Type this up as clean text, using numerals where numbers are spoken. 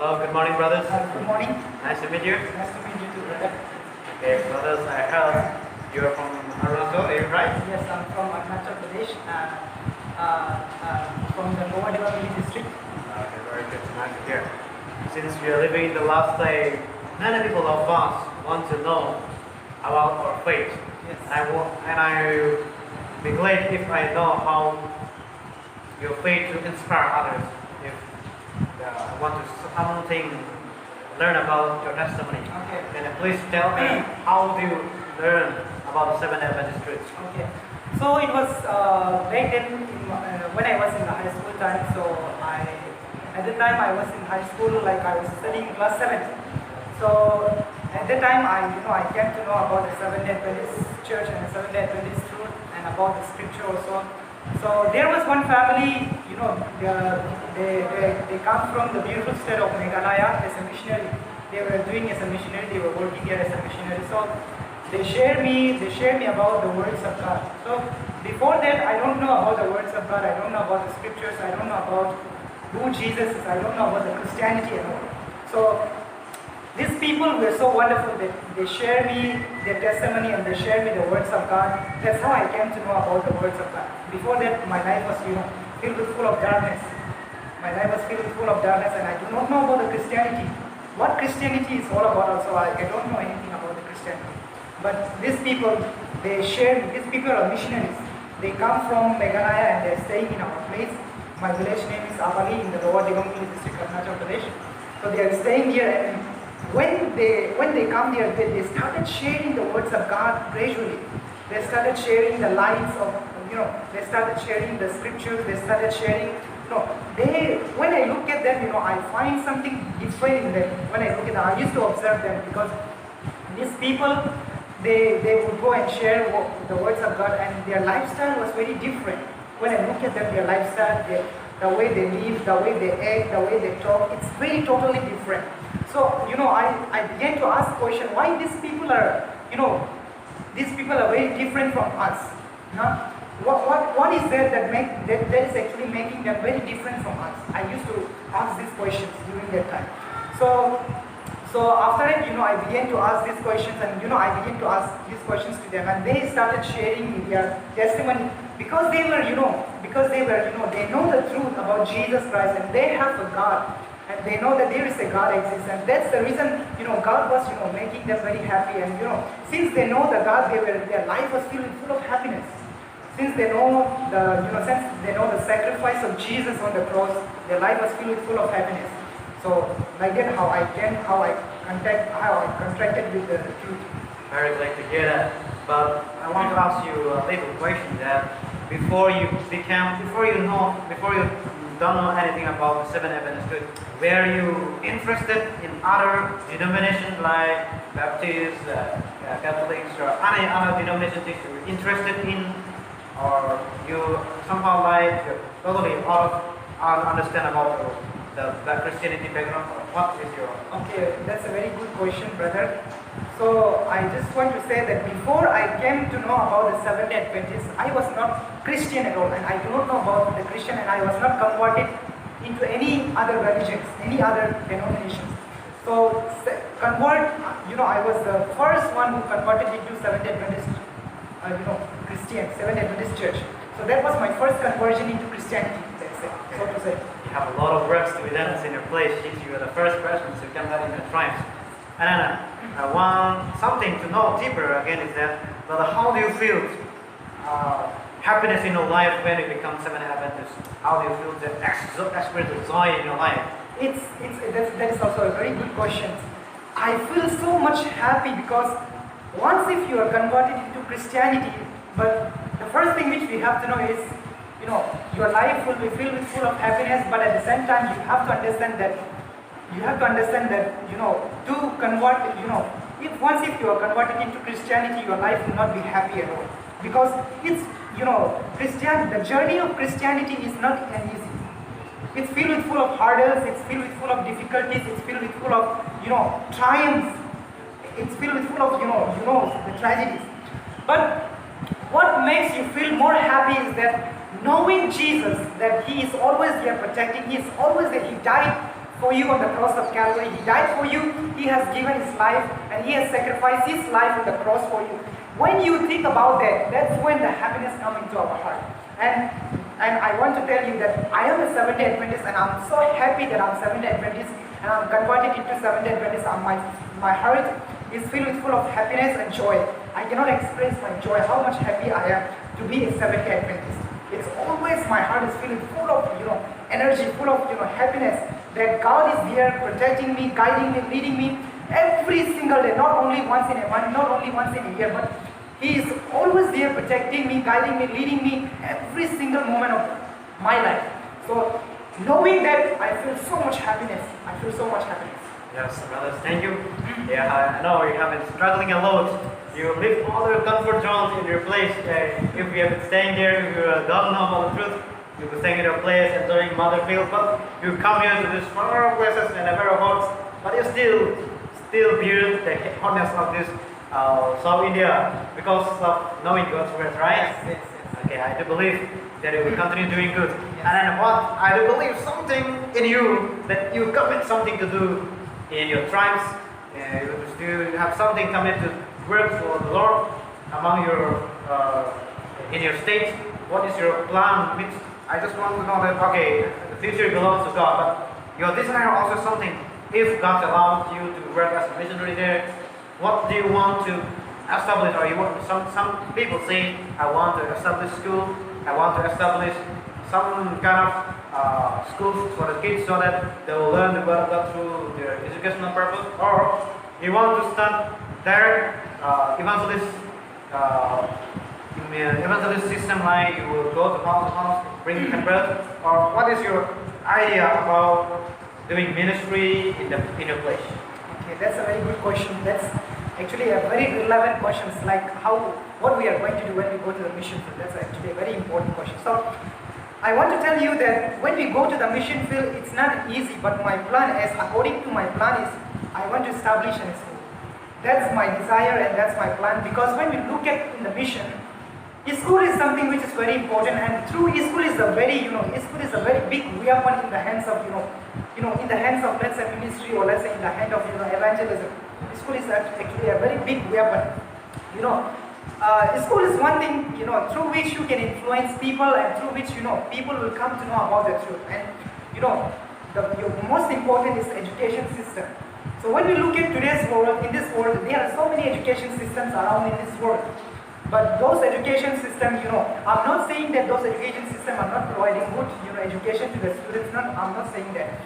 Hello, good morning, brothers. Good morning. Nice to meet you. Nice to meet you too, brother. Okay, brothers, I heard you're from Arunachal, are you right? Yes, I'm from Arunachal Pradesh, from the Lower Devali district. Okay, very good. Nice to hear. Since we are living in the last day, many people of us want to know about our faith. Yes. And I will be glad if I know how your faith will inspire others. If I want to something learn about your testimony. Okay. Can you please tell me how do you learn about the Seventh Adventist Church? Okay. So it was back then when I was in the high school time. So at the time I was in high school, like I was studying class 7. So at that time I came to know about the Seventh Adventist Church and the Seventh Adventist truth and about the scripture also. So there was one family, they come from the beautiful state of Meghalaya as a missionary. They were doing as a missionary, they were working here as a missionary. So they shared me about the words of God. So before that, I don't know about the words of God, I don't know about the scriptures, I don't know about who Jesus is, I don't know about the Christianity at all. So these people were so wonderful that they share me their testimony and they share me the words of God. That's how I came to know about the words of God. Before that, my life was, filled with full of darkness. My life was filled with full of darkness, and I do not know about the Christianity. What Christianity is all about also, I don't know anything about the Christianity. But these people, these people are missionaries. They come from Meghalaya and they're staying in our place. My village name is Abali in the Lower Devali district of Arunachal Pradesh. So they are staying here, and when they come here, they started sharing the words of God gradually. They started sharing the lines of, they started sharing the scriptures, they started sharing, when I look at them, I find something different in them. When I look at them, I used to observe them because these people, they would go and share the words of God, and their lifestyle was very different. When I look at them, their lifestyle, the way they live, the way they act, the way they talk, it's very totally different. So, I began to ask question, why these people are, very different from us? What is there that is actually making them very different from us? I used to ask these questions during that time. So after it, I began to ask these questions, and I began to ask these questions to them, and they started sharing their testimony because they were, they know the truth about Jesus Christ, and they have a God. And they know that there is a God exists, and that's the reason God was making them very happy. And since they know the God, their life was full of happiness. Since they know the sacrifice of Jesus on the cross, their life was full of happiness. So like that, how I contracted with the truth. Very glad to hear that. But I want to ask you a little question that before you don't know anything about the Seventh Adventist Church, were you interested in other denominations like Baptists, Catholics, or any other denominations that you were interested in, or you somehow totally understand about the Christianity background, or what is your? Okay, that's a very good question, brother. So I just want to say that before I came to know about the Seventh Adventists, I was not Christian at all, and I do not know about the Christian, and I was not converted into any other religions, any other denominations. So I was the first one who converted into Seventh Adventist, Seventh Adventist Church. So that was my first conversion into Christianity, let's say, so to say. You have a lot of works to be done in your place since you are the first person to come out in the tribes. And then I want something to know deeper again is that, how do you feel happiness in your life when you become Seventh Adventist? How do you feel the experience of joy in your life? That is also a very good question. I feel so much happy because once if you are converted into Christianity, but the first thing which we have to know is, your life will be filled with full of happiness, but at the same time you have to understand that to convert, if you are converted into Christianity, your life will not be happy at all. Because it's, the journey of Christianity is not easy. It's filled with full of hurdles, it's filled with full of difficulties, it's filled with full of, triumphs. It's filled with full of, the tragedies. But what makes you feel more happy is that knowing Jesus, that He is always there protecting, He is always there. He died for you on the cross of Calvary. He died for you. He has given his life and he has sacrificed his life on the cross for you. When you think about that, that's when the happiness comes into our heart. And I want to tell you that I am a Seventh-day Adventist and I'm so happy that I'm Seventh-day Adventist and I'm converted into Seventh-day Adventist. My heart is filled with full of happiness and joy. I cannot express my joy, how much happy I am to be a Seventh-day Adventist. It's always my heart is feeling full of energy, full of happiness that God is here protecting me, guiding me, leading me every single day, not only once in a month, not only once in a year, but He is always there protecting me, guiding me, leading me every single moment of my life. So knowing that, I feel so much happiness. I feel so much happiness. Yes, brothers, thank you. Yeah, I know you have been struggling a lot. You leave all your comfort zones in your place. If you have been staying there, if you don't know about the truth, you will stay in your place, enjoying mother field. But you come here to these far places and a very hot, but you still feel the hotness of this South India because of knowing God's word, right? Yes. Okay, I do believe that you will continue doing good. And then what? I do believe something in you that you commit something to do in your tribes. You still have something commit to work for the Lord among your in your state. What is your plan? I just want to know that okay, the future belongs to God, but your desire also something. If God allows you to work as a missionary there, what do you want to establish? Or you want some people say, I want to establish school. I want to establish some kind of schools for the kids so that they will learn the word of God through their educational purpose. Or you want to start direct evangelist system, like you will go to house, bring convert. Or what is your idea about doing ministry in your place? Okay, that's a very good question. That's actually a very relevant question. It's like what we are going to do when we go to the mission field. That's actually a very important question. So I want to tell you that when we go to the mission field, it's not easy, but my plan is, according to my plan is, I want to establish a school. That's my desire and that's my plan, because when we look at in the mission, school is something which is very important, and through school is a very, school is a very big weapon in the hands of, in the hands of, let's say, ministry, or let's say in the hand of, evangelism. School is actually a very big weapon. School is one thing, through which you can influence people, and through which, people will come to know about the truth. And, the most important is the education system. So when we look at today's world, in this world, there are so many education systems around in this world. But those education systems, I'm not saying that those education systems are not providing good, education to the students. I'm not saying that.